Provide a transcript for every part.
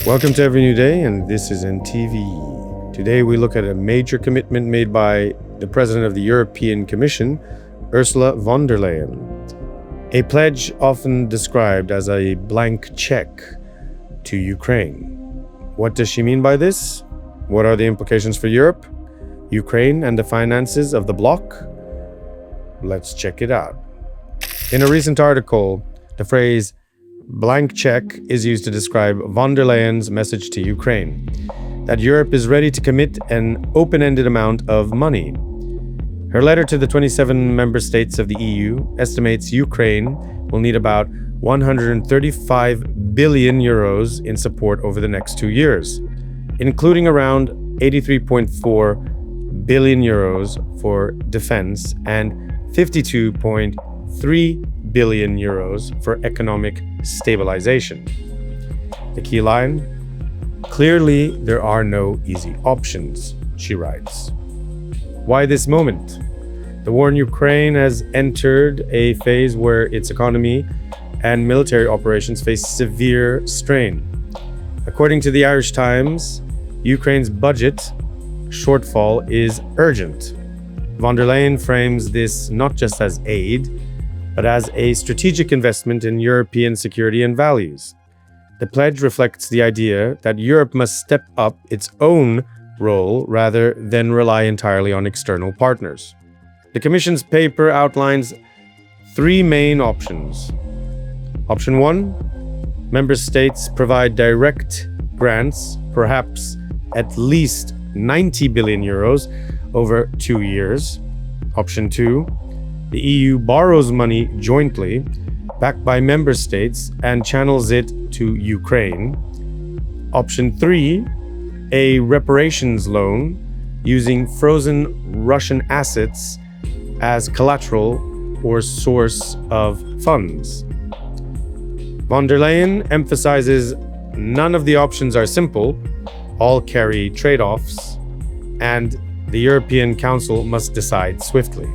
Welcome to Every New Day, and this is NTV. Today we look at a major commitment made by the President of the European Commission, Ursula von der Leyen. A pledge often described as a blank check to Ukraine. What does she mean by this? What are the implications for Europe, Ukraine, and the finances of the bloc? Let's check it out. In a recent article, the phrase blank check is used to describe von der Leyen's message to Ukraine, that Europe is ready to commit an open-ended amount of money. Her letter to the 27 member states of the EU estimates Ukraine will need about 135 billion euros in support over the next 2 years, including around 83.4 billion euros for defense and 52.3 billion euros for economic stabilization. The key line: clearly there are no easy options, she writes. Why this moment? The war in Ukraine has entered a phase where its economy and military operations face severe strain. According to the Irish Times, Ukraine's budget shortfall is urgent. Von der Leyen frames this not just as aid, but as a strategic investment in European security and values. The pledge reflects the idea that Europe must step up its own role rather than rely entirely on external partners. The Commission's paper outlines 3 main options. Option 1, member states provide direct grants, perhaps at least 90 billion euros over 2 years. Option 2, the EU borrows money jointly, backed by member states, and channels it to Ukraine. Option 3, a reparations loan using frozen Russian assets as collateral or source of funds. Von der Leyen emphasizes none of the options are simple, all carry trade-offs, and the European Council must decide swiftly.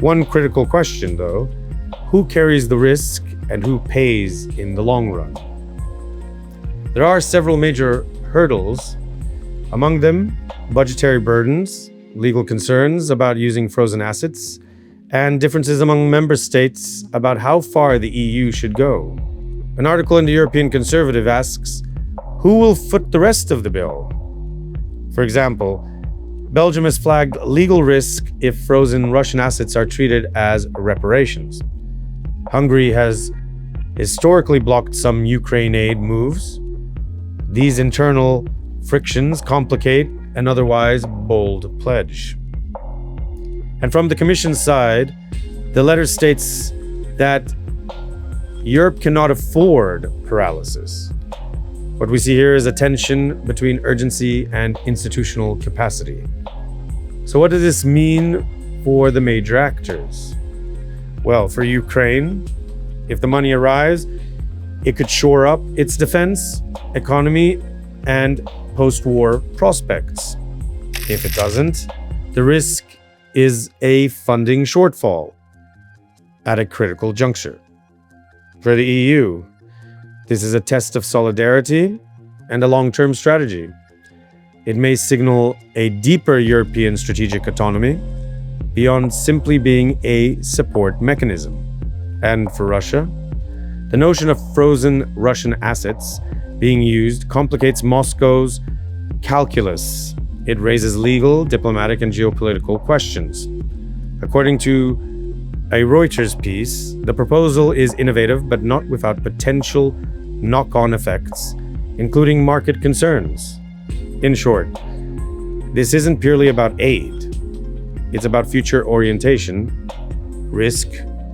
One critical question, though: who carries the risk and who pays in the long run? There are several major hurdles, among them budgetary burdens, legal concerns about using frozen assets, and differences among member states about how far the EU should go. An article in the European Conservative asks, who will foot the rest of the bill? For example, Belgium has flagged legal risk if frozen Russian assets are treated as reparations. Hungary has historically blocked some Ukraine aid moves. These internal frictions complicate an otherwise bold pledge. And from the Commission's side, the letter states that Europe cannot afford paralysis. What we see here is a tension between urgency and institutional capacity. So what does this mean for the major actors? Well, for Ukraine, if the money arrives, it could shore up its defense, economy, and post-war prospects. If it doesn't, the risk is a funding shortfall at a critical juncture. For the EU, this is a test of solidarity and a long-term strategy. It may signal a deeper European strategic autonomy beyond simply being a support mechanism. And for Russia, the notion of frozen Russian assets being used complicates Moscow's calculus. It raises legal, diplomatic, and geopolitical questions. According to a Reuters piece, the proposal is innovative but not without potential knock-on effects, including market concerns. In short, this isn't purely about aid. It's about future orientation, risk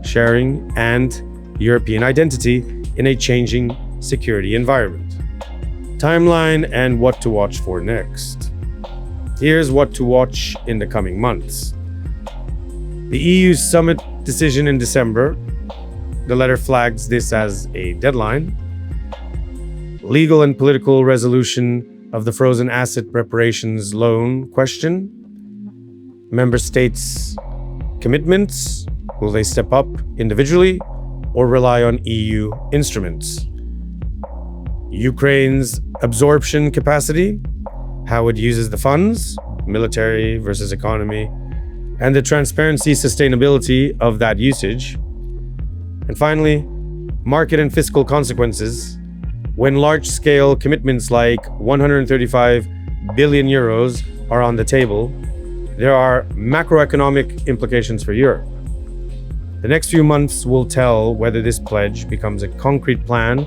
sharing, and European identity in a changing security environment. Timeline and what to watch for next. Here's what to watch in the coming months. The EU summit decision in December. The letter flags this as a deadline. Legal and political resolution of the frozen asset reparations loan question. Member states' commitments. Will they step up individually or rely on EU instruments? Ukraine's absorption capacity, how it uses the funds, military versus economy, and the transparency, sustainability of that usage. And finally, market and fiscal consequences. When large-scale commitments like 135 billion euros are on the table, there are macroeconomic implications for Europe. The next few months will tell whether this pledge becomes a concrete plan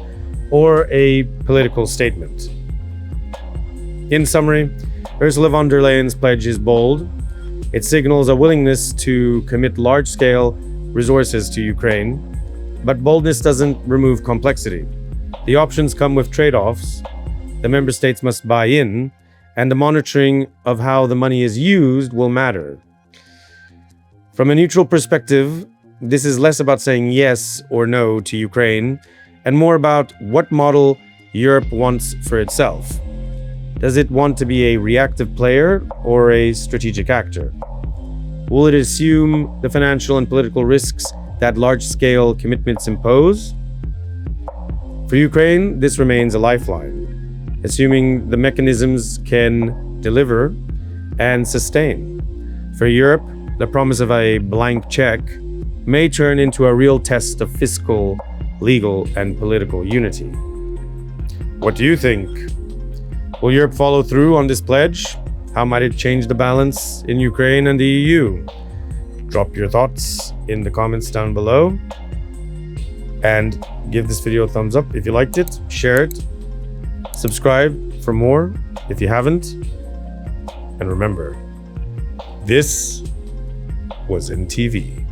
or a political statement. In summary, Ursula von der Leyen's pledge is bold. It signals a willingness to commit large-scale resources to Ukraine, but boldness doesn't remove complexity. The options come with trade-offs. The member states must buy in, and the monitoring of how the money is used will matter. From a neutral perspective, this is less about saying yes or no to Ukraine, and more about what model Europe wants for itself. Does it want to be a reactive player or a strategic actor? Will it assume the financial and political risks that large-scale commitments impose? For Ukraine, this remains a lifeline, assuming the mechanisms can deliver and sustain. For Europe, the promise of a blank check may turn into a real test of fiscal, legal, and political unity. What do you think? Will Europe follow through on this pledge? How might it change the balance in Ukraine and the EU? Drop your thoughts in the comments down below. And give this video a thumbs up if you liked it, share it, subscribe for more if you haven't. And remember, this was NTV.